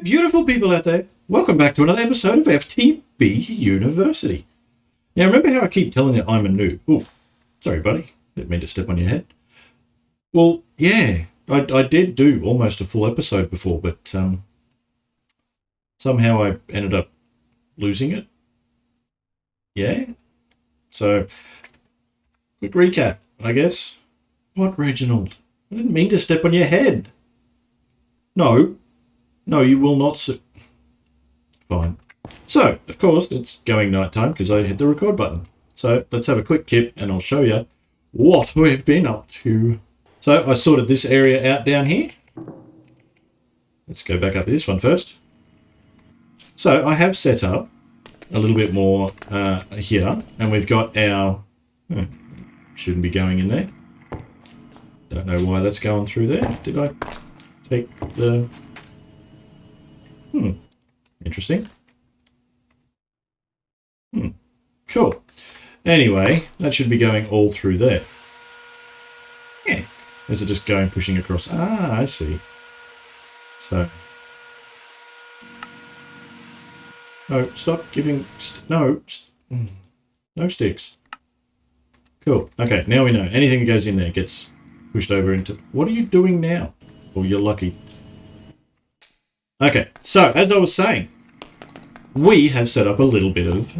beautiful people out there. Welcome back to another episode of FTB University. Now, remember how I keep telling you I'm a noob? Oh, sorry, buddy. Didn't mean to step on your head. Well, yeah, I did do almost a full episode before, but somehow I ended up losing it. Yeah? So, quick recap, I guess. What, Reginald? I didn't mean to step on your head. No, you will not. Fine. So, of course, it's going nighttime because I hit the record button. So, let's have a quick kip and I'll show you what we've been up to. So, I sorted this area out down here. Let's go back up to this one first. So, I have set up a little bit more here, and we've got our... shouldn't be going in there. Don't know why that's going through there. Did I take the... Interesting. Cool. Anyway, that should be going all through there. Yeah. Is it just going, pushing across? Ah, I see. So... No, stop giving... No. No sticks. Cool. Okay, now we know. Anything that goes in there gets pushed over into... What are you doing now? Well, you're lucky. Okay, so, as I was saying, we have set up a little bit of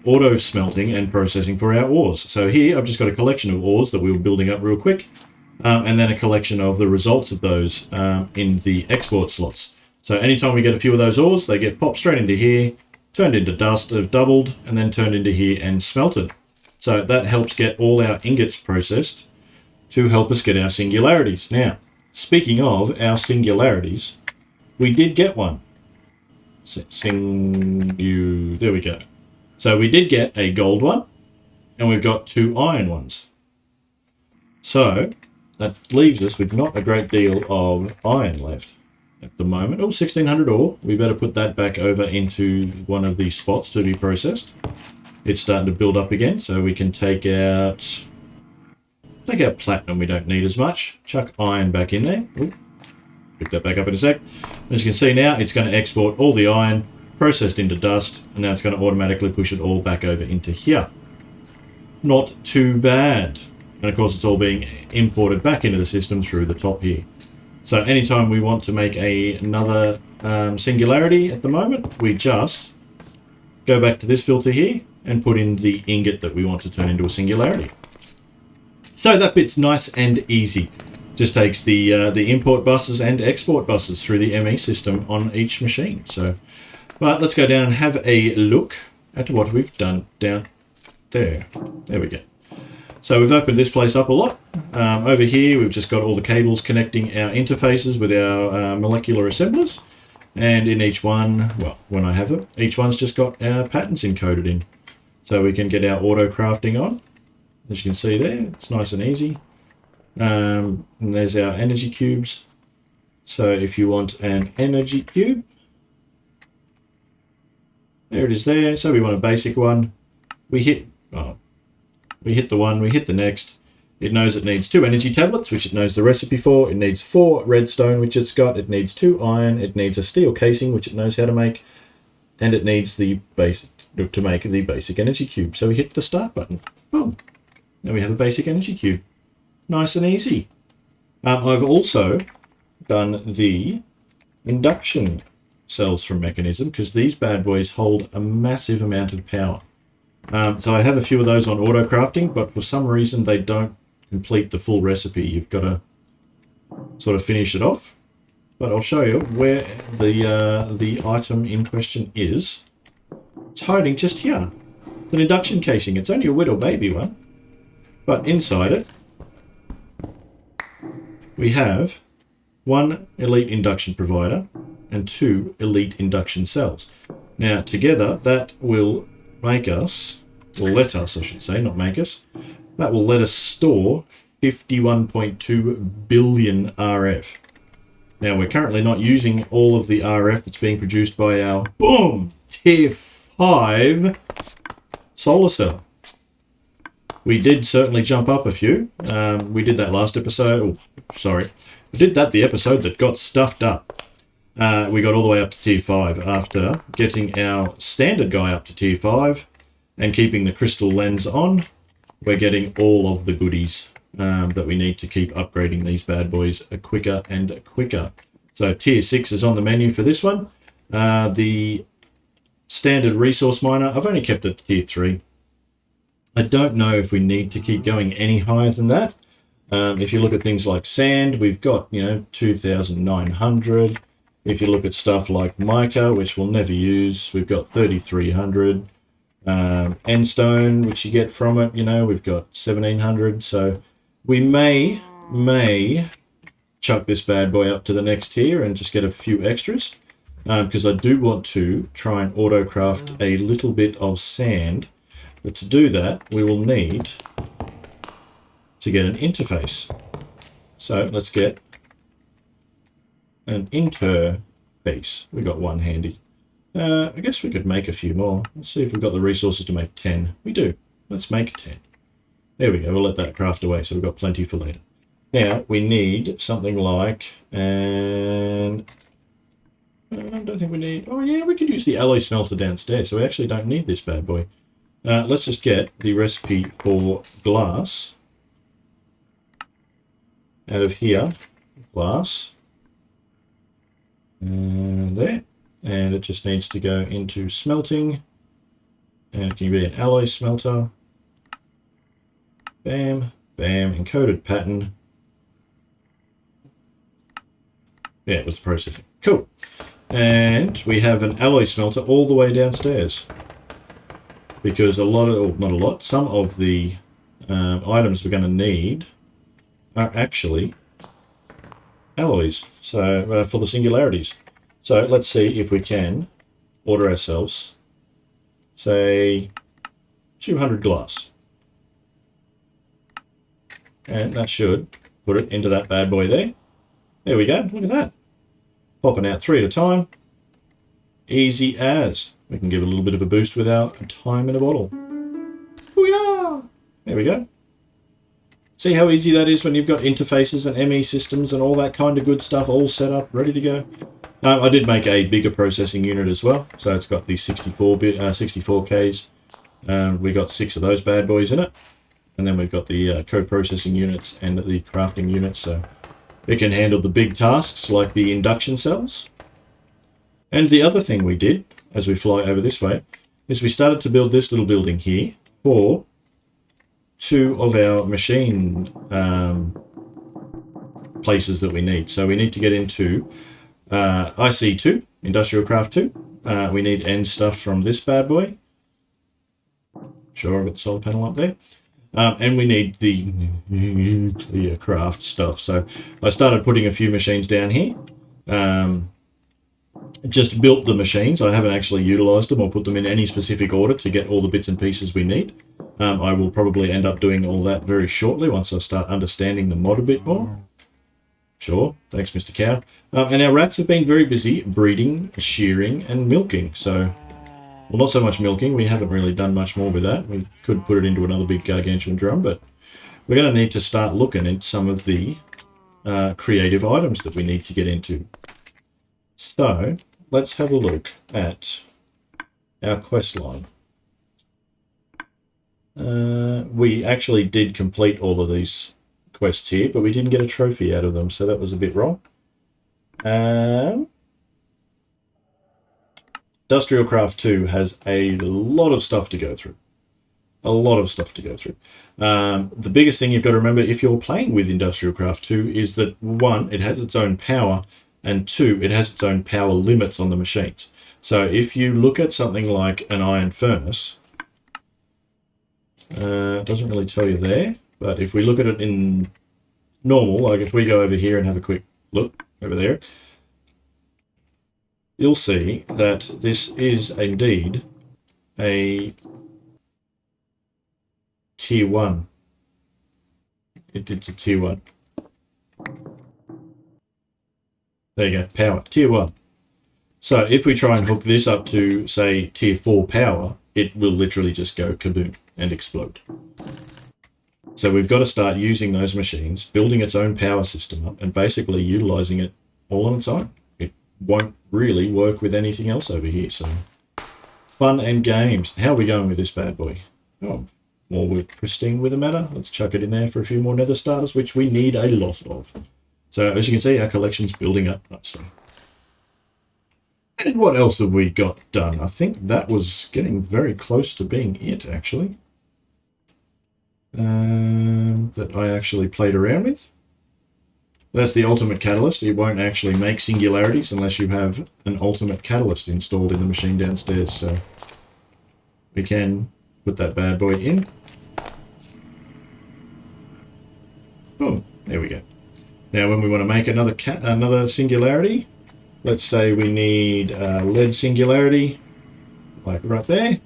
auto smelting and processing for our ores. So here, I've just got a collection of ores that we were building up real quick, and then a collection of the results of those in the export slots. So anytime we get a few of those ores, they get popped straight into here, turned into dust, have doubled, and then turned into here and smelted. So that helps get all our ingots processed to help us get our singularities. Now, speaking of our singularities, we did get one. There we go. So we did get a gold one, and we've got 2 iron ones. So that leaves us with not a great deal of iron left at the moment. Oh, 1600 ore. We better put that back over into one of these spots to be processed. It's starting to build up again, so we can take out platinum. We don't need as much. Chuck iron back in there. Ooh. Pick that back up in a sec. As you can see now, it's going to export all the iron, processed into dust, and now it's going to automatically push it all back over into here. Not too bad. And of course, it's all being imported back into the system through the top here. So anytime we want to make another singularity at the moment, we just go back to this filter here and put in the ingot that we want to turn into a singularity. So that bit's nice and easy. Just takes the import buses and export buses through the ME system on each machine. So, but let's go down and have a look at what we've done down there. There we go. So we've opened this place up a lot. Over here, we've just got all the cables connecting our interfaces with our molecular assemblers. And in each one, well, when I have them, each one's just got our patterns encoded in. So we can get our auto crafting on. As you can see there, it's nice and easy. And there's our energy cubes. So if you want an energy cube, there it is there. So we want a basic one. We hit the one, we hit the next. It knows it needs 2 energy tablets, which it knows the recipe for. It needs 4 redstone, which it's got. It needs 2 iron. It needs a steel casing, which it knows how to make. And it needs the basic to make the basic energy cube. So we hit the start button. Boom. Now we have a basic energy cube. Nice and easy. I've also done the induction cells from Mechanism because these bad boys hold a massive amount of power. So I have a few of those on auto crafting, but for some reason they don't complete the full recipe. You've got to sort of finish it off. But I'll show you where the item in question is. It's hiding just here. It's an induction casing. It's only a little baby one. But inside it, we have 1 elite induction provider and 2 elite induction cells. Now, together, that will make us, or let us, I should say, not make us, that will let us store 51.2 billion RF. Now, we're currently not using all of the RF that's being produced by our, boom, tier 5 solar cell. We did certainly jump up a few. We did that last episode. Oh, sorry. We did that the episode that got stuffed up. we got all the way up to tier 5 after getting our standard guy up to tier 5 and keeping the crystal lens on. We're getting all of the goodies that we need to keep upgrading these bad boys quicker and quicker. So tier 6 is on the menu for this one. The standard resource miner, I've only kept it to tier 3. I don't know if we need to keep going any higher than that. If you look at things like sand, we've got, 2,900. If you look at stuff like mica, which we'll never use, we've got 3,300. End stone, which you get from it, we've got 1,700. So we may chuck this bad boy up to the next tier and just get a few extras. Because I do want to try and auto-craft a little bit of sand. But to do that, we will need to get an interface. So let's get an interface. We got one handy. I guess we could make a few more. Let's see if we've got the resources to make 10. We do. Let's make 10. There we go. We'll let that craft away, so we've got plenty for later. Now, we need something like... and I don't think we need... Oh, yeah, we could use the alloy smelter downstairs, so we actually don't need this bad boy. Let's just get the recipe for glass out of here. Glass. And there. And it just needs to go into smelting. And it can be an alloy smelter. Bam, bam, encoded pattern. Yeah, it was processing. Cool. And we have an alloy smelter all the way downstairs. Because a lot of, or not a lot, some of the items we're going to need are actually alloys. So for the singularities. So let's see if we can order ourselves, say, 200 glass. And that should put it into that bad boy there. There we go. Look at that. Popping out 3 at a time. Easy as. We can give it a little bit of a boost with our time in a bottle. Booyah! There we go. See how easy that is when you've got interfaces and ME systems and all that kind of good stuff all set up, ready to go. I did make a bigger processing unit as well. So it's got the 64Ks. We got 6 of those bad boys in it. And then we've got the code processing units and the crafting units. So it can handle the big tasks like the induction cells. And the other thing we did, as we fly over this way, is we started to build this little building here for 2 of our machine places that we need. So we need to get into IC2, Industrial Craft 2. We need end stuff from this bad boy. Sure, I've got the solar panel up there. And we need the nuclear craft stuff. So I started putting a few machines down here. Just built the machines. I haven't actually utilized them or put them in any specific order to get all the bits and pieces we need. I will probably end up doing all that very shortly once I start understanding the mod a bit more. Sure, thanks Mr. Cow. And our rats have been very busy breeding, shearing and milking. So, well, not so much milking. We haven't really done much more with that. We could put it into another big gargantuan drum, but we're going to need to start looking at some of the creative items that we need to get into. So, let's have a look at our quest line. We actually did complete all of these quests here, but we didn't get a trophy out of them, so that was a bit wrong. Industrial Craft 2 has a lot of stuff to go through. A lot of stuff to go through. The biggest thing you've got to remember if you're playing with Industrial Craft 2 is that 1, it has its own power, and 2, it has its own power limits on the machines. So if you look at something like an iron furnace, it doesn't really tell you there, but if we look at it in normal, like if we go over here and have a quick look over there, you'll see that this is indeed a tier 1. It's a tier 1. There you go, power, tier 1. So if we try and hook this up to, say, tier 4 power, it will literally just go kaboom and explode. So we've got to start using those machines, building its own power system up, and basically utilizing it all on its own. It won't really work with anything else over here. So fun and games. How are we going with this bad boy? Oh, well, we're pristine with the matter. Let's chuck it in there for a few more nether starters, which we need a lot of. So as you can see, our collection's building up nicely. And what else have we got done? I think that was getting very close to being it, actually. That I actually played around with. That's the ultimate catalyst. It won't actually make singularities unless you have an ultimate catalyst installed in the machine downstairs. So we can put that bad boy in. Boom. There we go. Now when we want to make another singularity, let's say we need lead singularity, like right there.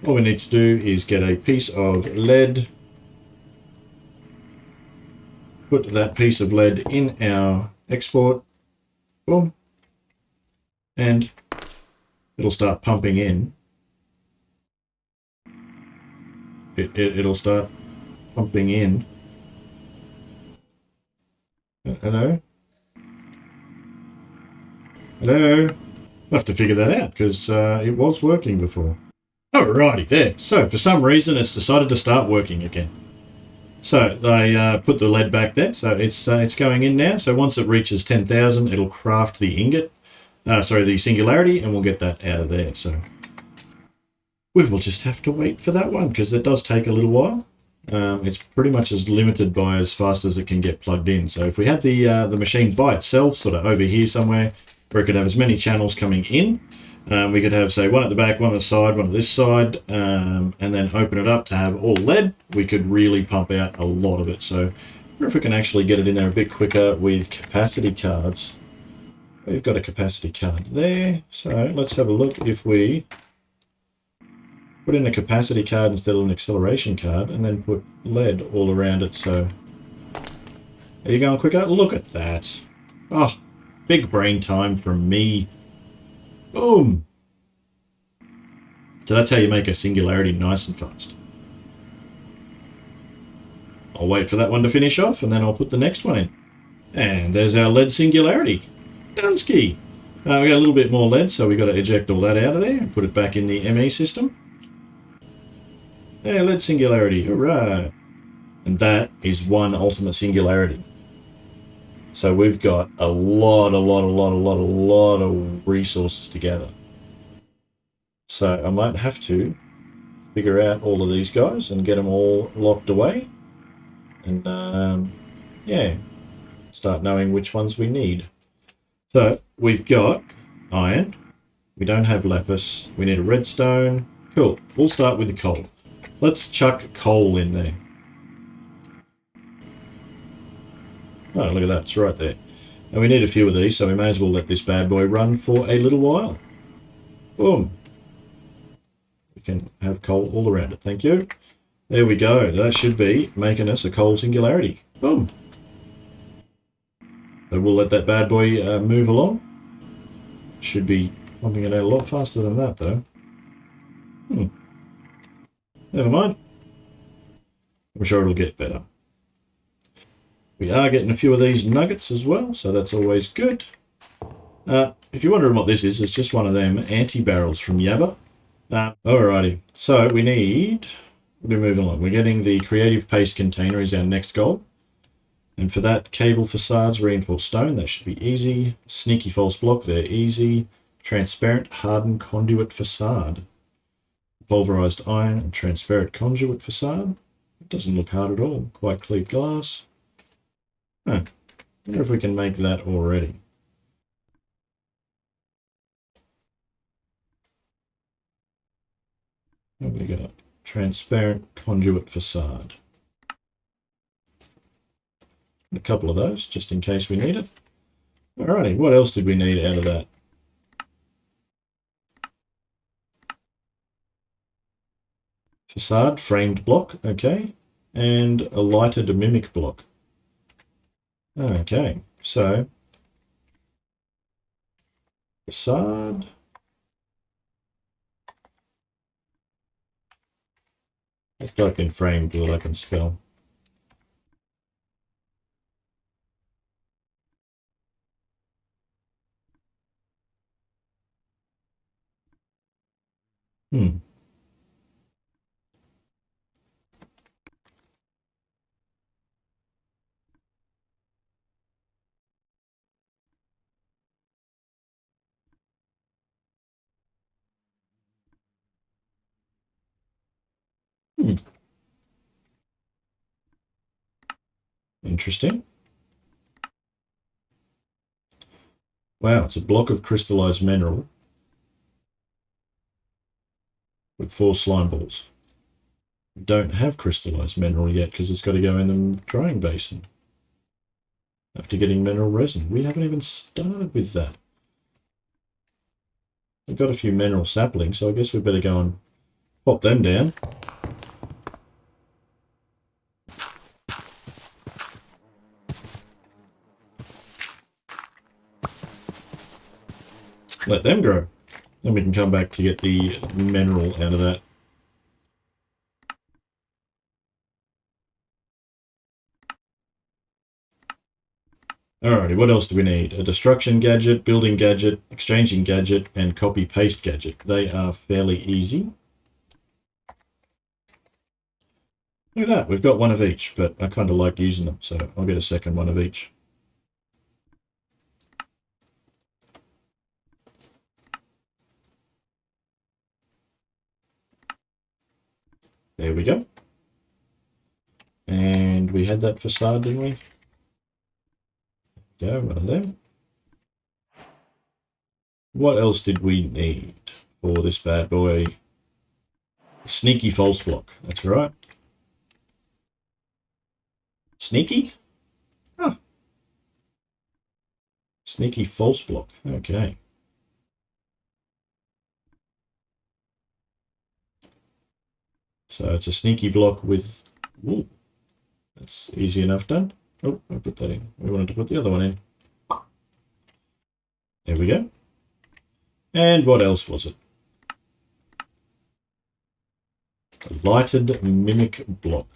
All we need to do is get a piece of lead, put that piece of lead in our export, boom, and it'll start pumping in. It'll start pumping in. Hello? Hello? I'll have to figure that out because it was working before. Alrighty, there. So for some reason it's decided to start working again. So I put the lead back there, so it's going in now. So once it reaches 10,000, it'll craft the ingot, the singularity, and we'll get that out of there. So we will just have to wait for that one because it does take a little while. It's pretty much as limited by as fast as it can get plugged in. So if we had the machine by itself, sort of over here somewhere, where it could have as many channels coming in, we could have, say, one at the back, one at the side, one at this side, and then open it up to have all lead. We could really pump out a lot of it. So I wonder if we can actually get it in there a bit quicker with capacity cards. We've got a capacity card there. So let's have a look if we put in a capacity card instead of an acceleration card and then put lead all around it. So are you going quicker? Look at that. Oh, big brain time from me. Boom. So that's how you make a singularity nice and fast. I'll wait for that one to finish off and then I'll put the next one in. And there's our lead singularity. Dunsky. We got a little bit more lead, so we got to eject all that out of there and put it back in the ME system. Yeah, lead singularity. Alright. And that is one ultimate singularity. So we've got a lot of resources to gather. So I might have to figure out all of these guys and get them all locked away. And yeah, start knowing which ones we need. So we've got iron. We don't have lapis. We need a redstone. Cool. We'll start with the coal. Let's chuck coal in there. Oh, look at that. It's right there. And we need a few of these, so we may as well let this bad boy run for a little while. Boom. We can have coal all around it. Thank you. There we go. That should be making us a coal singularity. Boom. So we'll let that bad boy move along. Should be pumping it out a lot faster than that, though. Never mind. I'm sure it'll get better. We are getting a few of these nuggets as well, so that's always good. If you're wondering what this is, it's just one of them anti-barrels from Yabba. Alrighty, so we're moving along. We're getting the creative paste container is our next goal. And for that, cable facades, reinforced stone, that should be easy. Sneaky false block, they're easy. Transparent hardened conduit facade. Pulverized iron and transparent conduit facade. It doesn't look hard at all. Quite clear glass. I wonder if we can make that already. What have we got? Transparent conduit facade. A couple of those, just in case we need it. Alrighty, what else did we need out of that? Facade, framed block, okay. And a lighted mimic block. Okay, so facade. Let's type in framed so that I can spell. Hmm. Hmm. Interesting. Wow, it's a block of crystallized mineral with 4 slime balls. We don't have crystallized mineral yet because it's got to go in the drying basin. After getting mineral resin. We haven't even started with that. We've got a few mineral saplings, so I guess we better go and pop them down. Let them grow. Then we can come back to get the mineral out of that. Alrighty, what else do we need? A destruction gadget, building gadget, exchanging gadget, and copy paste gadget. They are fairly easy. Look at that, we've got one of each, but I kind of like using them, so I'll get a second one of each. There we go. And we had that facade, didn't we? Go, one of them. What else did we need for this bad boy? Sneaky false block, that's right. Sneaky? Huh. Sneaky false block, okay. So it's a sneaky block with wool. That's easy enough done. Oh, I put that in. We wanted to put the other one in. There we go. And what else was it? A lighted mimic block.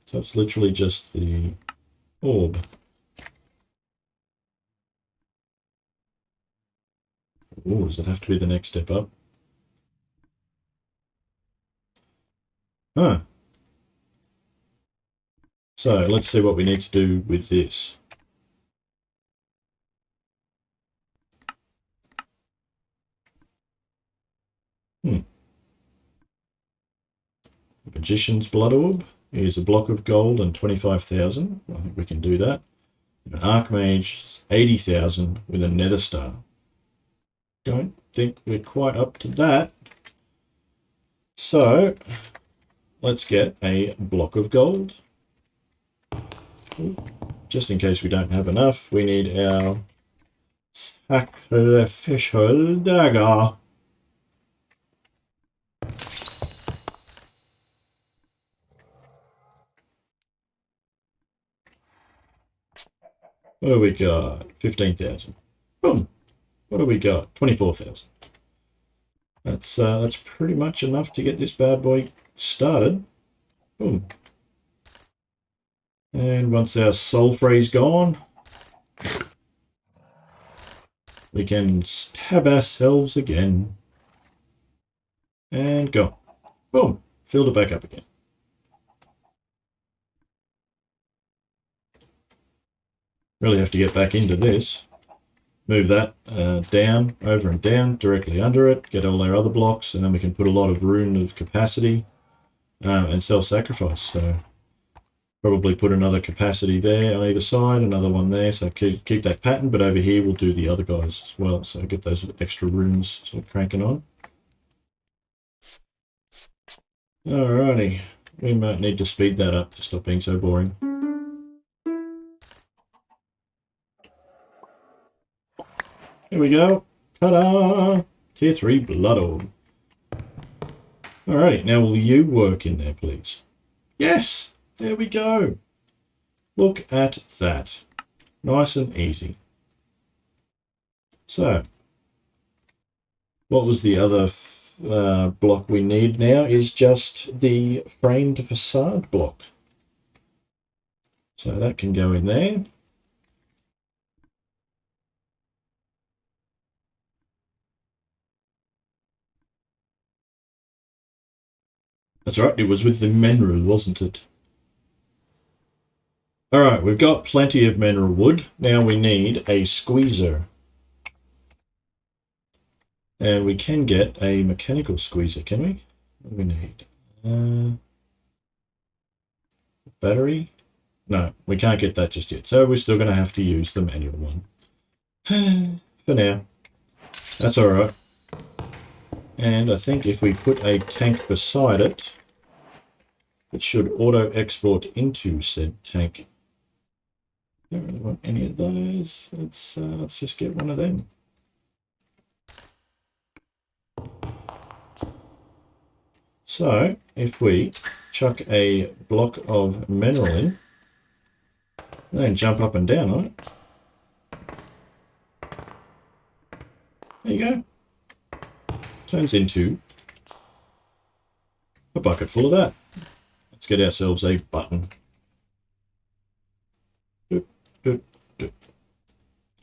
So it's literally just the orb. Oh, does it have to be the next step up? Huh. So let's see what we need to do with this. Magician's blood orb. Here's a block of gold and 25,000. I think we can do that. An Archmage, 80,000 with a nether star. Don't think we're quite up to that. So let's get a block of gold. Just in case we don't have enough, we need our sacrificial dagger. What do we got? 15,000. Boom. What do we got? 24,000. That's pretty much enough to get this bad boy started. Boom. And once our sulfury's gone, we can stab ourselves again. And go. Boom. Filled it back up again. Really have to get back into this. Move that down, over and down, directly under it. Get all our other blocks, and then we can put a lot of rune of capacity and self-sacrifice. So probably put another capacity there on either side, another one there. So keep that pattern, but over here we'll do the other guys as well. So get those extra runes sort of cranking on. Alrighty, we might need to speed that up to stop being so boring. Here we go. Ta-da! Tier 3 blood orb. Alrighty, now will you work in there, please? Yes! There we go. Look at that. Nice and easy. So, what was the other block we need now is just the framed facade block. So that can go in there. That's right, it was with the mineral, wasn't it? Alright, we've got plenty of mineral wood. Now we need a squeezer. And we can get a mechanical squeezer, can we? What do we need? Battery? No, we can't get that just yet. So we're still going to have to use the manual one. For now. That's alright. And I think if we put a tank beside it, it should auto-export into said tank. Don't really want any of those. Let's just get one of them. So if we chuck a block of mineral in, then jump up and down on it. There you go. Turns into a bucket full of that. Let's get ourselves a button. Doop, doop, doop.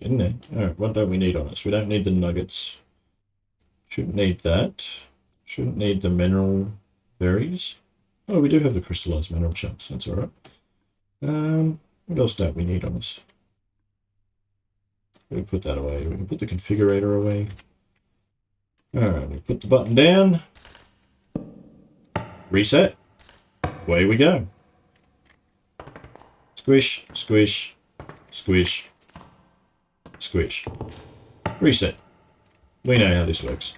Get in there. Alright, what don't we need on us? We don't need the nuggets. Shouldn't need that. Shouldn't need the mineral berries. Oh, we do have the crystallized mineral chunks. That's alright. What else don't we need on us? We can put that away. We can put the configurator away. Alright, we put the button down. Reset. Away we go. Squish, squish, squish, squish. Reset. We know how this works.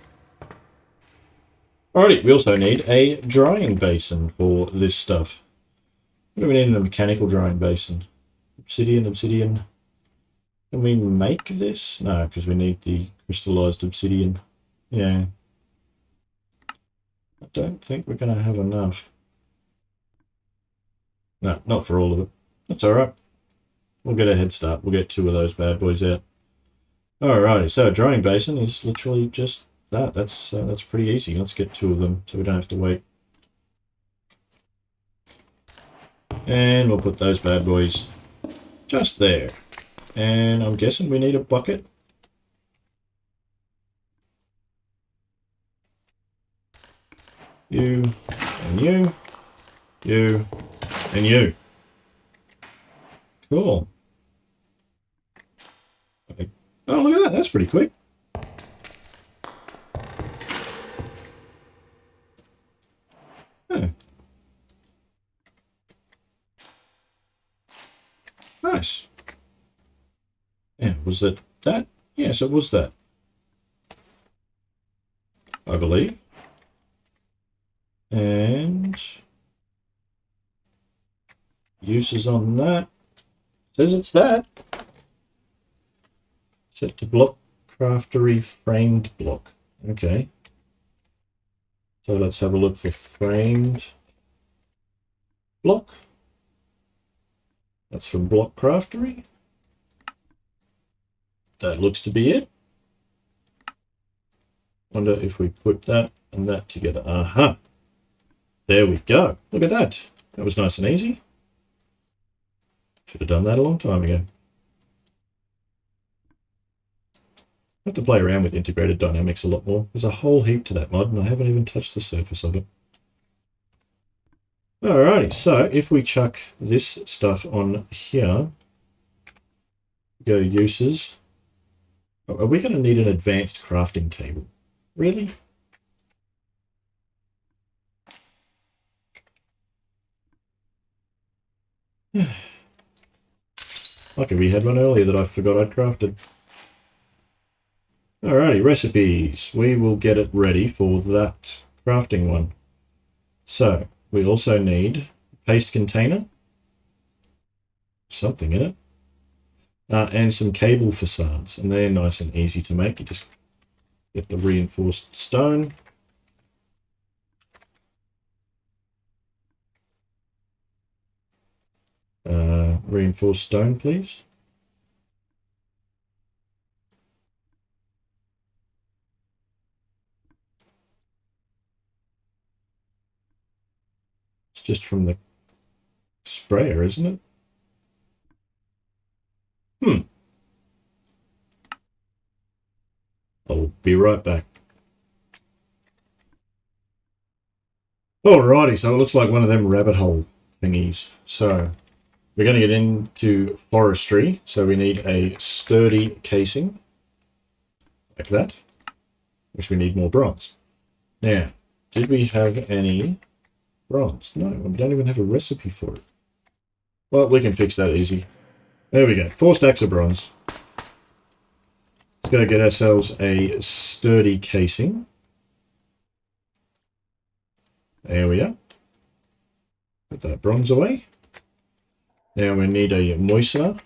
Alrighty, we also need a drying basin for this stuff. What do we need in a mechanical drying basin? Obsidian, obsidian. Can we make this? No, because we need the crystallized obsidian. Yeah. I don't think we're going to have enough. No, not for all of it. That's alright. We'll get a head start. We'll get 2 of those bad boys out. Alrighty, so a drying basin is literally just that. That's pretty easy. Let's get 2 of them so we don't have to wait. And we'll put those bad boys just there. And I'm guessing we need a bucket. You, and you, you, and you. Cool. Okay. Oh, look at that. That's pretty quick. Oh. Nice. Yeah, was it that? Yes, it was that. I believe. And uses on that. Says it's that. Set to block craftery framed block. Okay. So let's have a look for framed block. That's from block craftery. That looks to be it. Wonder if we put that and that together. Aha. There we go. Look at that. That was nice and easy. Should have done that a long time ago. I have to play around with integrated dynamics a lot more. There's a whole heap to that mod and I haven't even touched the surface of it. Alrighty, so if we chuck this stuff on here, go uses. Are we going to need an advanced crafting table? Really? Lucky we had one earlier that I forgot I'd crafted. Alrighty, recipes. We will get it ready for that crafting one. So, we also need a paste container. Something in it. And some cable facades. And they're nice and easy to make. You just get the reinforced stone. Reinforced stone, please. It's just from the sprayer, isn't it? I'll be right back. Alrighty, so it looks like one of them rabbit hole thingies. So we're going to get into forestry. So we need a sturdy casing like that, which we need more bronze. Now, did we have any bronze? No, we don't even have a recipe for it. Well, we can fix that easy. There we go. 4 stacks of bronze. Let's go get ourselves a sturdy casing. There we are. Put that bronze away. Now we need a moistener.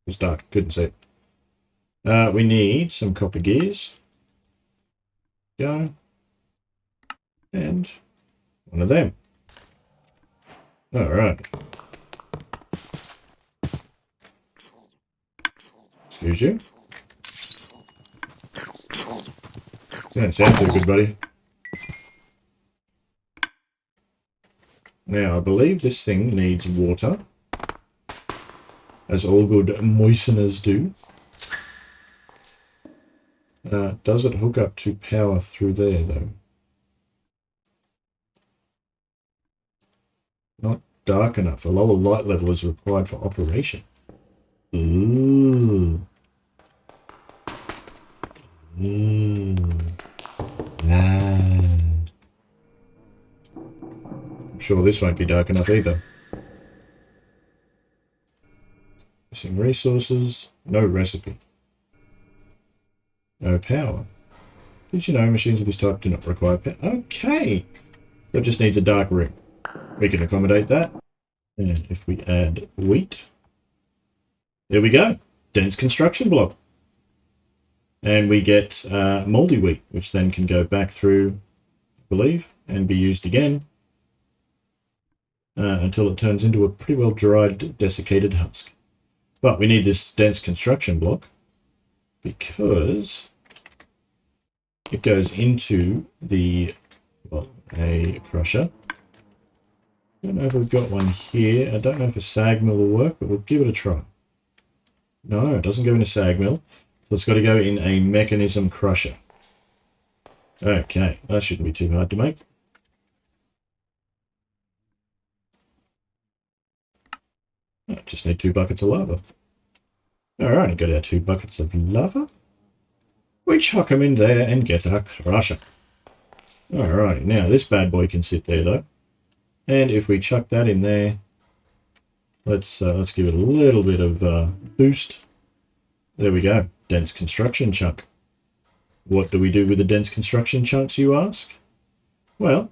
It was dark, couldn't see it. We need some copper gears. Go. And one of them. Alright. Excuse you. Don't sound too good, buddy. Now, I believe this thing needs water, as all good moisteners do. Does it hook up to power through there, though? Not dark enough. A lower light level is required for operation. Ooh. I'm sure this won't be dark enough either. Missing resources. No recipe. No power. Did you know machines of this type do not require power? Okay. That just needs a dark room. We can accommodate that. And if we add wheat. There we go. Dense construction block. And we get moldy wheat, which then can go back through, I believe, and be used again until it turns into a pretty well dried, desiccated husk. But we need this dense construction block because it goes into the, well, a crusher. I don't know if we've got one here. I don't know if a sag mill will work, but we'll give it a try. No, it doesn't go in a sag mill. So it's got to go in a mechanism crusher. Okay, that shouldn't be too hard to make. Oh, just need 2 buckets of lava. Alright, got our 2 buckets of lava. We chuck them in there and get our crusher. Alright, now this bad boy can sit there though. And if we chuck that in there, let's give it a little bit of boost. There we go. Dense construction chunk. What do we do with the dense construction chunks, you ask? Well,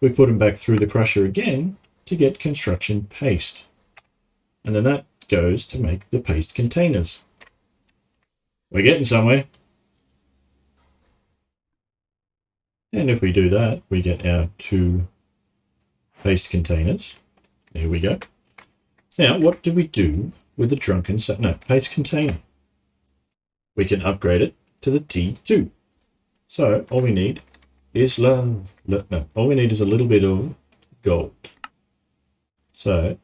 we put them back through the crusher again to get construction paste. And then that goes to make the paste containers. We're getting somewhere. And if we do that, we get our 2 paste containers. There we go. Now, what do we do with the drunken paste container? We can upgrade it to the T2. So all we need is all we need is a little bit of gold. So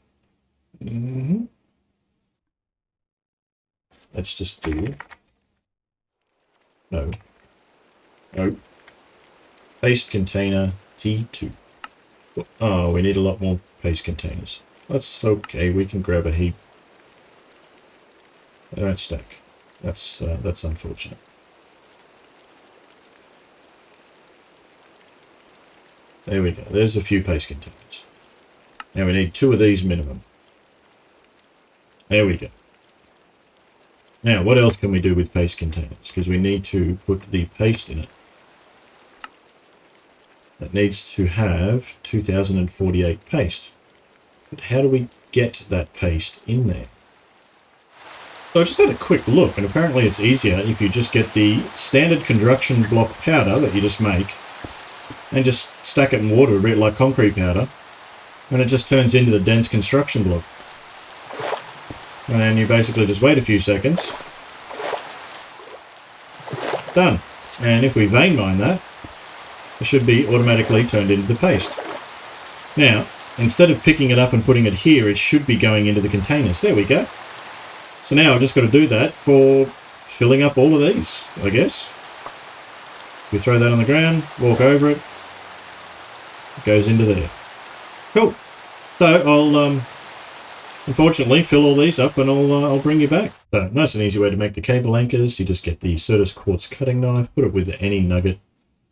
let's just do no paste container T2. Oh, we need a lot more paste containers. That's okay. We can grab a heap. They don't stack. That's unfortunate. There we go. There's a few paste containers. Now we need 2 of these minimum. There we go. Now, what else can we do with paste containers? Because we need to put the paste in it. That needs to have 2048 paste. But how do we get that paste in there? So I just had a quick look, and apparently it's easier if you just get the standard construction block powder that you just make and just stack it in water a bit like concrete powder, and it just turns into the dense construction block. And you basically just wait a few seconds. Done. And if we vein mine that, it should be automatically turned into the paste. Now, instead of picking it up and putting it here, it should be going into the containers. There we go. So now I've just got to do that for filling up all of these, I guess. We throw that on the ground, walk over it, it goes into there. Cool. So I'll unfortunately fill all these up and I'll bring you back. So nice and easy way to make the cable anchors. You just get the Certus quartz cutting knife, put it with any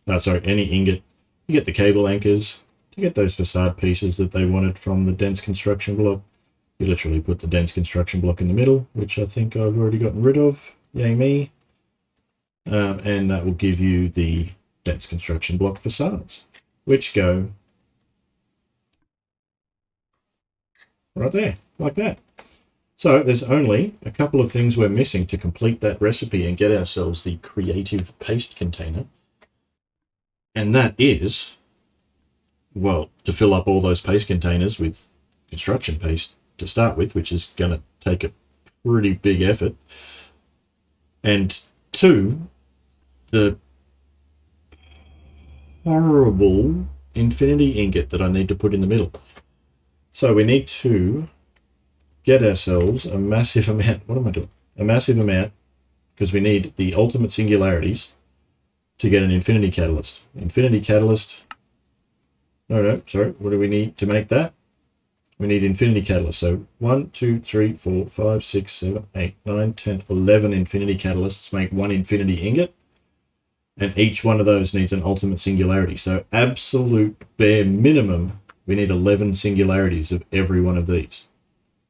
any ingot. You get the cable anchors to get those facade pieces that they wanted from the dense construction block. You literally put the dense construction block in the middle, which I think I've already gotten rid of. Yay me. And that will give you the dense construction block facades, which go right there, like that. So there's only a couple of things we're missing to complete that recipe and get ourselves the creative paste container. And that is, well, to fill up all those paste containers with construction paste to start with, which is going to take a pretty big effort. And two, the horrible infinity ingot that I need to put in the middle. So we need to get ourselves a massive amount. What am I doing? A massive amount, because we need the ultimate singularities to get an infinity catalyst. Infinity catalyst. No, sorry. What do we need to make that? We need infinity catalyst. So 1, 2, 3, 4, 5, 6, 7, 8, 9, 10, 11 infinity catalysts make one infinity ingot. And each one of those needs an ultimate singularity. So absolute bare minimum, we need 11 singularities of every one of these.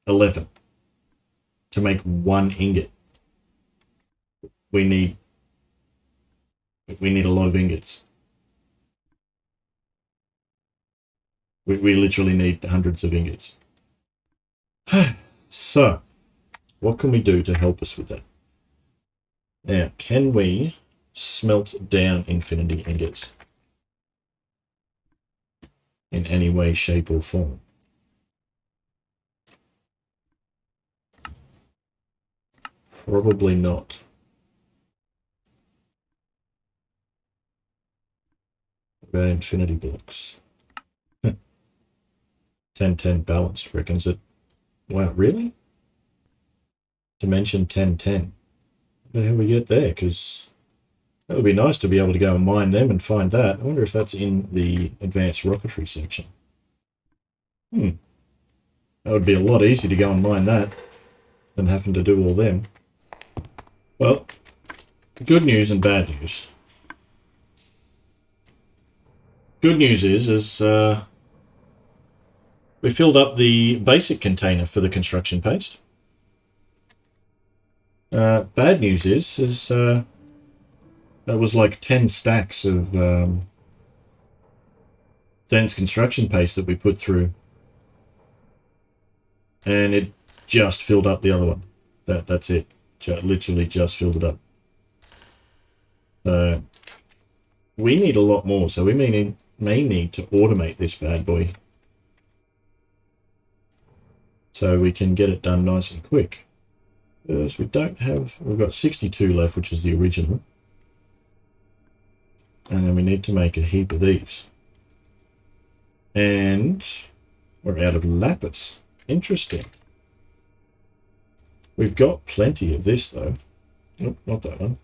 11. To make one ingot. We need a lot of ingots. We literally need hundreds of ingots. So, what can we do to help us with that? Now, can we smelt down infinity ingots in any way, shape, or form? Probably not. About infinity blocks. 10-10 balanced reckons it. Wow, really? Dimension 10-10. What the hell we get there? Because that would be nice to be able to go and mine them and find that. I wonder if that's in the advanced rocketry section. That would be a lot easier to go and mine that than having to do all them. Well, good news and bad news. Good news is we filled up the basic container for the construction paste. Bad news is that was like 10 stacks of dense construction paste that we put through, and it just filled up the other one. That's it. Literally just filled it up. So we need a lot more. So we may need to automate this bad boy, so we can get it done nice and quick. Because we've got 62 left, which is the original. And then we need to make a heap of these. And we're out of lapis. Interesting. We've got plenty of this, though. Nope, not that one.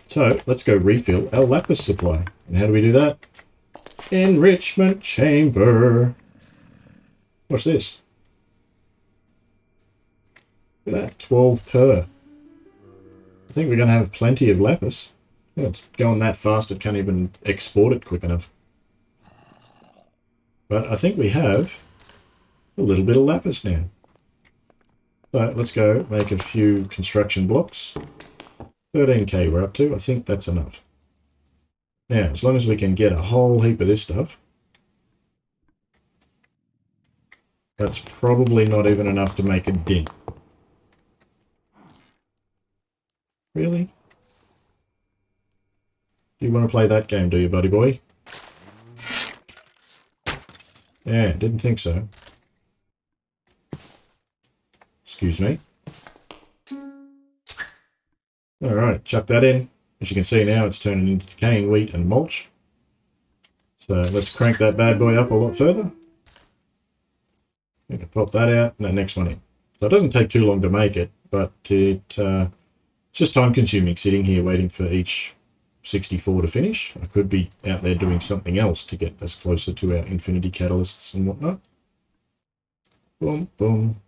So let's go refill our lapis supply. And how do we do that? Enrichment chamber. What's this? Look at that, 12 per. I think we're going to have plenty of lapis. Yeah, it's going that fast it can't even export it quick enough. But I think we have a little bit of lapis now. So let's go make a few construction blocks. 13k we're up to. I think that's enough. Now, as long as we can get a whole heap of this stuff, that's probably not even enough to make a dent. Really? Do you want to play that game, do you, buddy boy? Yeah, didn't think so. Excuse me. Alright, chuck that in. As you can see now, it's turning into decaying wheat and mulch. So let's crank that bad boy up a lot further. We can pop that out and that next one in. So it doesn't take too long to make it, but it's just time consuming sitting here waiting for each 64 to finish. I could be out there doing something else to get us closer to our infinity catalysts and whatnot. Boom, boom.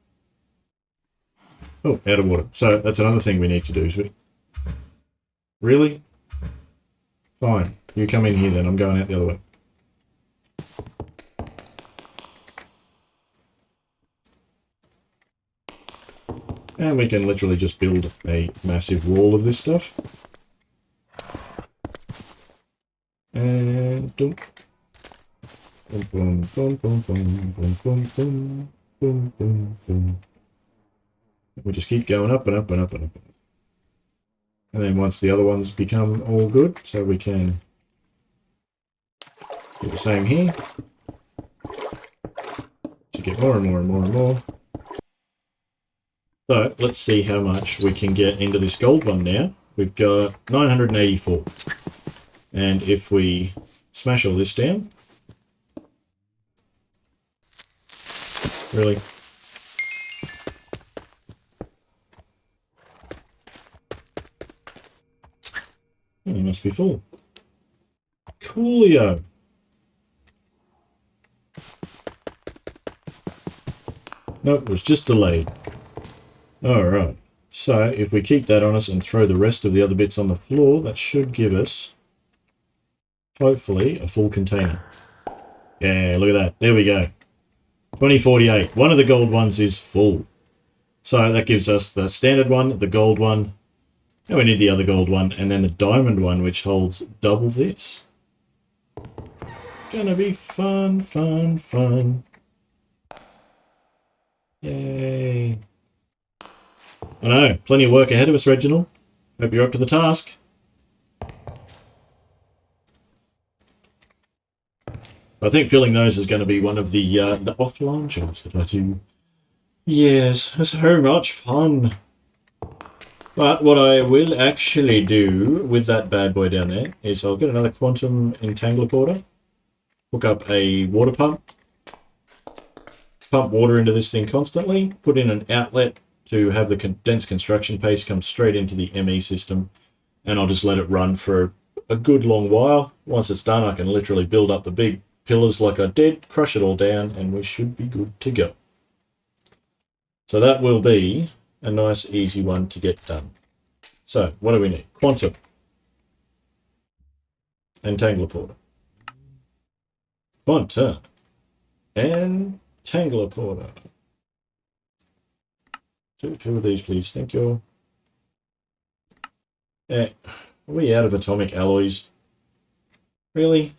Oh, out of water. So that's another thing we need to do, sweetie. Really? Fine. You come in here then. I'm going out the other way. And we can literally just build a massive wall of this stuff. And boom. Boom, boom, boom, boom, boom, boom, boom, boom, boom, boom, boom. We just keep going up and up and up and up. And then once the other ones become all good, so we can do the same here. To get more and more and more and more. So let's see how much we can get into this gold one now. We've got 984. And if we smash all this down. Really? Oh, you must be full. Coolio. Nope, it was just delayed. Alright, so if we keep that on us and throw the rest of the other bits on the floor, that should give us, hopefully, a full container. Yeah, look at that. There we go. 2048. One of the gold ones is full. So that gives us the standard one, the gold one, and we need the other gold one, and then the diamond one, which holds double this. Gonna be fun, fun, fun. Yay. I know, plenty of work ahead of us, Reginald. Hope you're up to the task. I think filling those is going to be one of the offline jobs that I do. Yes, it's so much fun. But what I will actually do with that bad boy down there is I'll get another quantum entangler porter, hook up a water pump, pump water into this thing constantly, put in an outlet to have the condensed construction paste come straight into the ME system, and I'll just let it run for a good long while. Once it's done, I can literally build up the big pillars like I did, crush it all down, and we should be good to go. So that will be a nice easy one to get done. So what do we need? Quantum entangler porter. Quantum entangler porter. Two of these, please. Thank you. Are we out of atomic alloys? Really?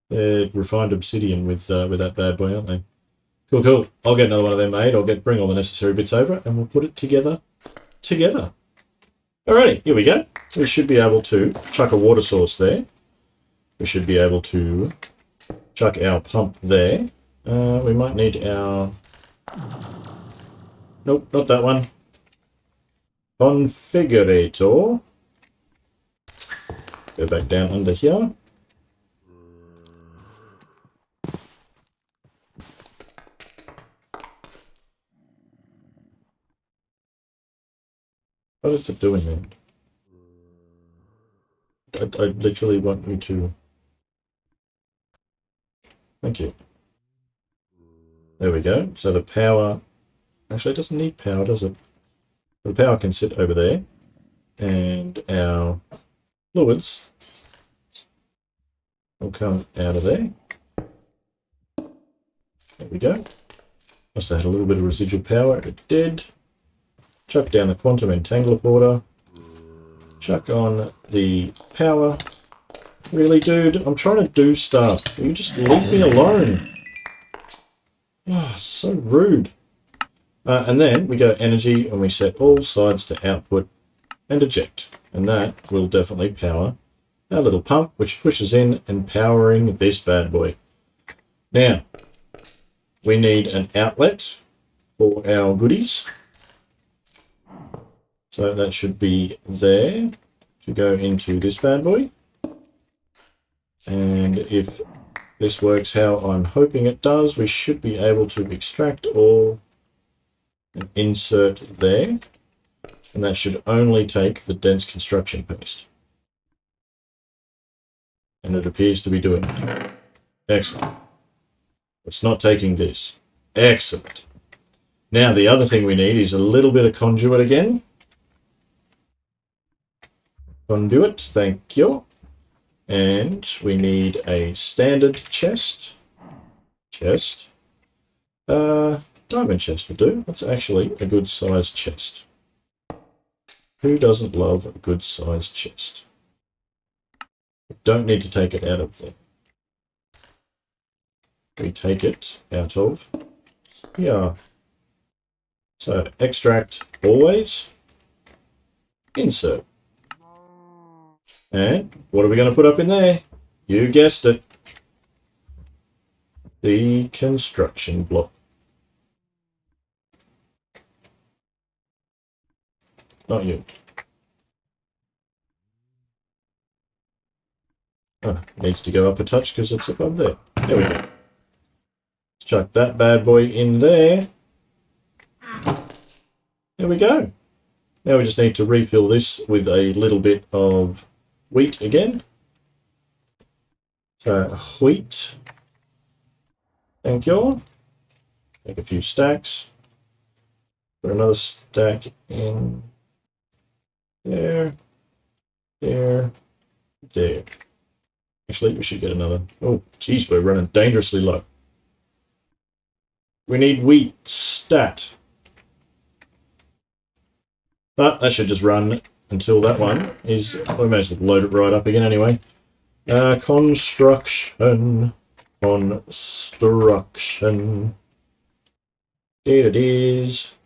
They're refined obsidian with that bad boy, aren't they? Cool, cool. I'll get another one of them made. I'll bring all the necessary bits over, and we'll put it together. Alrighty, here we go. We should be able to chuck a water source there. We should be able to chuck our pump there. We might need our... Nope, not that one. Configurator. Go back down under here. What is it doing then? I literally want you to... Thank you. There we go. So the power... Actually, it doesn't need power, does it? The power can sit over there. And our fluids will come out of there. There we go. Must have had a little bit of residual power. It did. Chuck down the quantum entangler porter. Chuck on the power. Really, dude? I'm trying to do stuff. You just leave me alone. Oh, so rude. And then we go energy and we set all sides to output and eject. And that will definitely power our little pump, which pushes in and powering this bad boy. Now, we need an outlet for our goodies. So that should be there to go into this bad boy. And if this works how I'm hoping it does, we should be able to extract all and insert there. And that should only take the dense construction paste. And it appears to be doing it. Excellent. It's not taking this. Excellent. Now the other thing we need is a little bit of conduit again. Conduit, thank you. And we need a standard chest. Diamond chest will do. That's actually a good sized chest. Who doesn't love a good sized chest? We don't need to take it out of there. We take it out of here. So extract always, insert. And what are we going to put up in there? You guessed it. The construction block. Not you. Oh, needs to go up a touch because it's above there. There we go. Let's chuck that bad boy in there. There we go. Now we just need to refill this with a little bit of wheat again. So wheat. Thank you. Take a few stacks. Put another stack in there. There. There. Actually, we should get another. Oh, geez, we're running dangerously low. We need wheat stat. But that should just run until that one is. We may as well load it right up again anyway. Construction. There it is.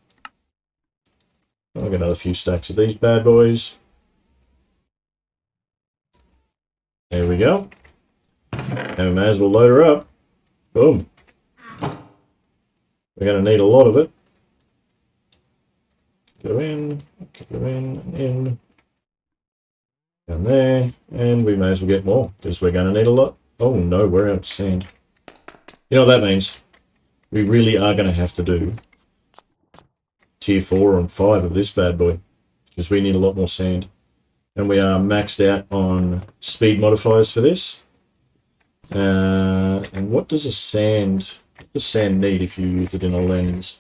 I'll get another few stacks of these bad boys. There we go. And we may as well load her up. Boom. We're going to need a lot of it. Go in, in. Down there. And we may as well get more, because we're going to need a lot. Oh no, we're out of sand. You know what that means? We really are going to have to do tier 4 and 5 of this bad boy, because we need a lot more sand. And we are maxed out on speed modifiers for this. And what does sand need if you use it in a lens?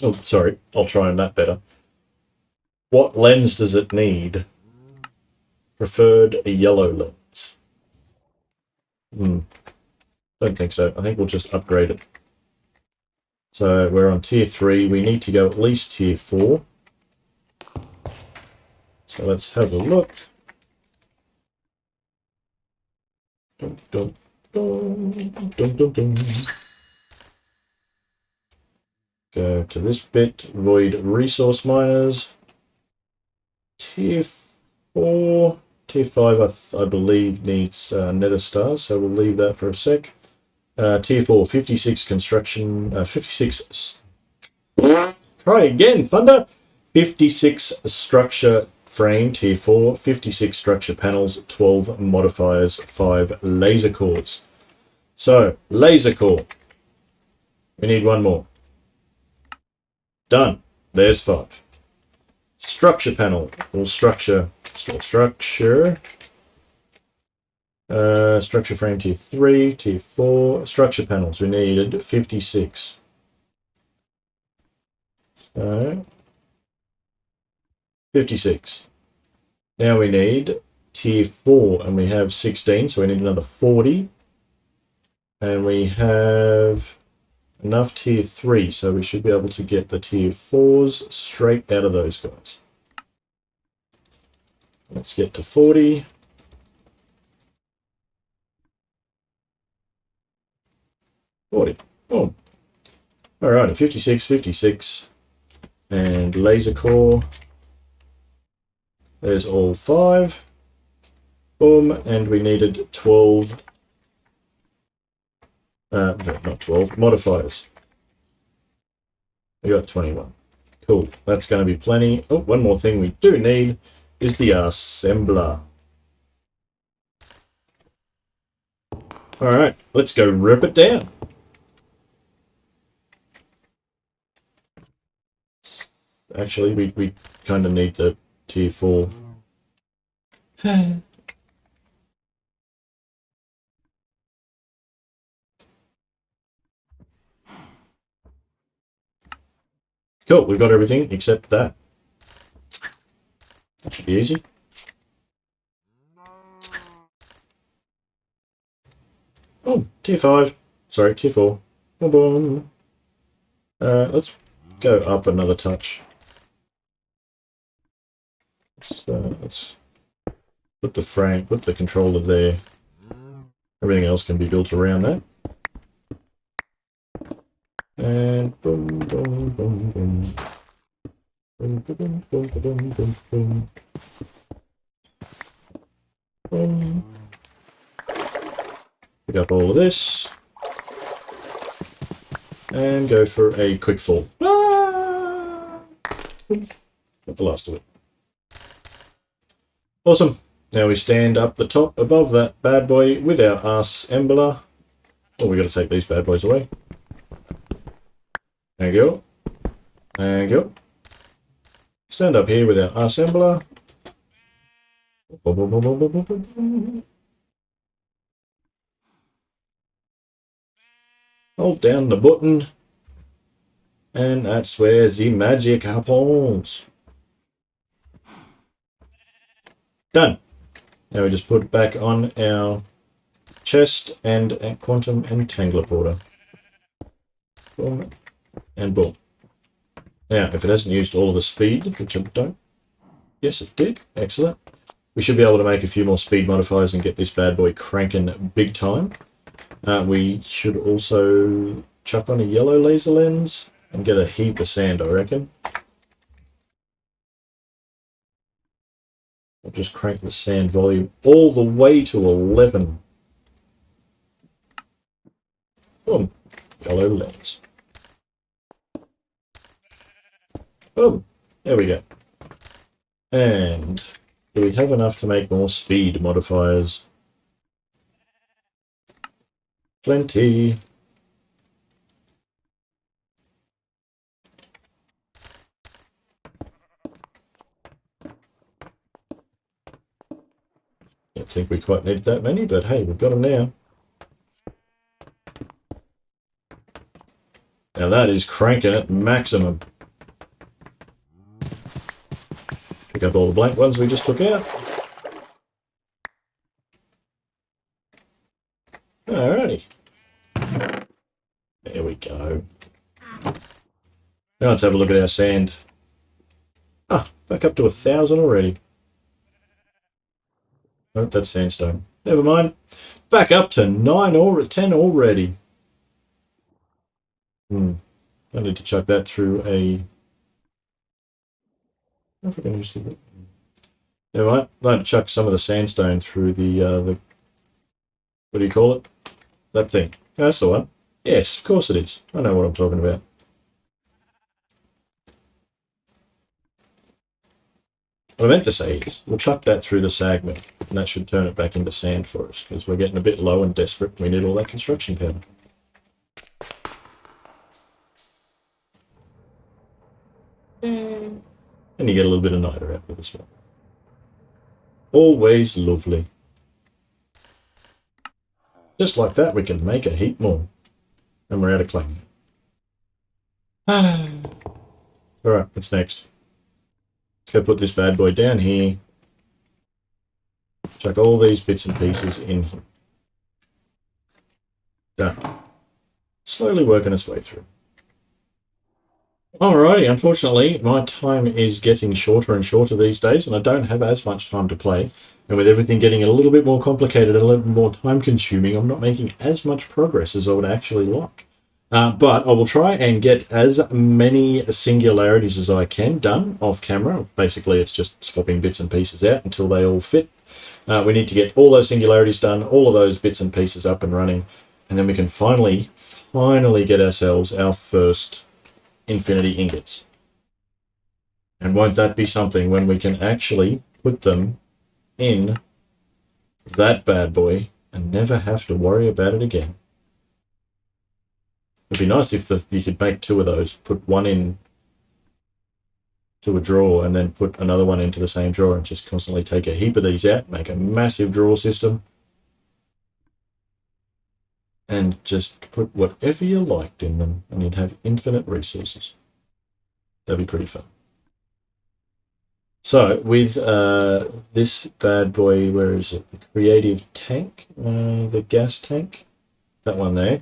Oh, sorry, I'll try on that better. What lens does it need? Preferred a yellow lens. Don't think so. I think we'll just upgrade it. So we're on tier 3. We need to go at least tier 4. So let's have a look. Dum, dum, dum, dum, dum, dum. Go to this bit, void resource miners. Tier 4, tier 5 I believe needs nether stars, so we'll leave that for a sec. Tier 4, 56 construction, 56... Try again, Thunder! 56 structure frame, tier 4, 56 structure panels, 12 modifiers, 5 laser cores. So, laser core. We need one more. Done. There's 5. Structure panel, or structure structure frame tier 3, tier 4, structure panels. We needed 56. So 56. Now we need tier 4, and we have 16, so we need another 40. And we have enough tier 3, so we should be able to get the tier 4s straight out of those guys. Let's get to 40. Boom. Alrighty, 56, 56. And laser core. There's all 5. Boom, and we needed 12. No, not 12, modifiers. We got 21. Cool, that's going to be plenty. Oh, one more thing we do need is the assembler. All right, let's go rip it down. Actually, we kind of need the tier 4. Cool, we've got everything except that. That should be easy. Oh, tier 5. Sorry, tier 4. Boom, boom. Let's go up another touch. Let's put the controller there. Everything else can be built around that. And boom, boom, boom, boom. Boom, boom, boom, boom, boom, boom. Boom. Pick up all of this. And go for a quick fall. Ah! Got the last of it. Awesome. Now we stand up the top above that bad boy with our assembler. Oh, we got to take these bad boys away. There you go. There you go. Stand up here with our assembler. Hold down the button. And that's where the magic happens. Done. Now we just put it back on our chest and quantum entangler porter. Boom. And boom. Now, if it hasn't used all of the speed, which I don't. Yes, it did. Excellent. We should be able to make a few more speed modifiers and get this bad boy cranking big time. We should also chuck on a yellow laser lens and get a heap of sand, I reckon. I'll just crank the sand volume all the way to 11. Boom. Yellow lens. Boom. There we go. And do we have enough to make more speed modifiers? Plenty. Don't think we quite need that many, but hey, we've got them now. Now that is cranking at maximum. Pick up all the blank ones we just took out. Alrighty. There we go. Now let's have a look at our sand. Ah, back up to 1,000 already. Oh, that's sandstone. Never mind. Back up to 9 or 10 already. I need to chuck that through a... I don't know if I can use it. Never mind. I need to chuck some of the sandstone through the what do you call it? That thing. That's the one. Yes, of course it is. I know what I'm talking about. What I meant to say is, we'll chuck that through the sag mill, and that should turn it back into sand for us, because we're getting a bit low and desperate. We need all that construction powder. And you get a little bit of niter out of it as well. Always lovely. Just like that, we can make a heap more. And we're out of clay. Alright, what's next? Let's go put this bad boy down here. Chuck all these bits and pieces in here. Done. Slowly working its way through. Alrighty, unfortunately, my time is getting shorter and shorter these days, and I don't have as much time to play. And with everything getting a little bit more complicated and a little bit more time consuming, I'm not making as much progress as I would actually like. But I will try and get as many singularities as I can done off camera. Basically, it's just swapping bits and pieces out until they all fit. We need to get all those singularities done, all of those bits and pieces up and running, and then we can finally get ourselves our first infinity ingots. And won't that be something when we can actually put them in that bad boy and never have to worry about it again? It'd be nice if you could make 2 of those, put one in to a drawer and then put another one into the same drawer and just constantly take a heap of these out, make a massive drawer system, and just put whatever you liked in them, and you'd have infinite resources. That'd be pretty fun. So with this bad boy, where is it? The creative tank, the gas tank, that one there.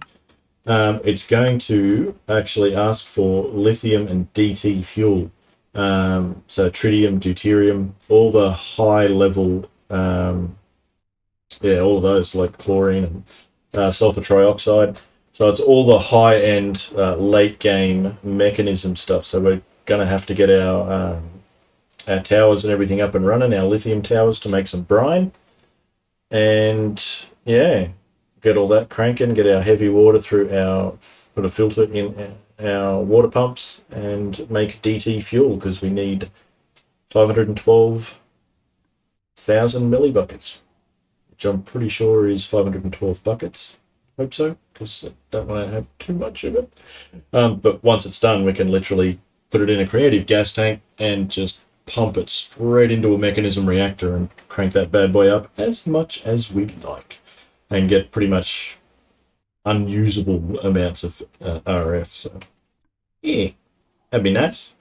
It's going to actually ask for lithium and DT fuel. So tritium, deuterium, all the high level, all of those, like chlorine and sulfur trioxide. So it's all the high end, late game mechanism stuff. So we're going to have to get our towers and everything up and running, our lithium towers, to make some brine. And yeah, get all that cranking, get our heavy water through put a filter in our water pumps and make DT fuel, because we need 512,000 millibuckets, which I'm pretty sure is 512 buckets. Hope so, because I don't want to have too much of it. But once it's done, we can literally put it in a creative gas tank and just pump it straight into a mechanism reactor and crank that bad boy up as much as we'd like, and get pretty much unusable amounts of RF. So yeah, that'd be nice.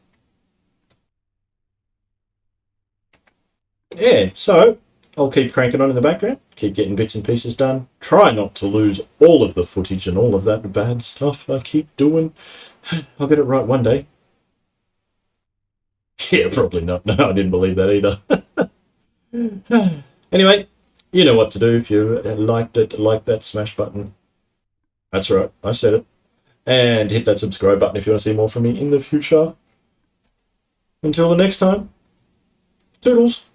Yeah, so I'll keep cranking on in the background, keep getting bits and pieces done, try not to lose all of the footage and all of that bad stuff I keep doing. I'll get it right one day. Yeah, probably not. No, I didn't believe that either. Anyway, you know what to do. If you liked it, like that smash button. That's right, I said it. And hit that subscribe button if you want to see more from me in the future. Until the next time, toodles.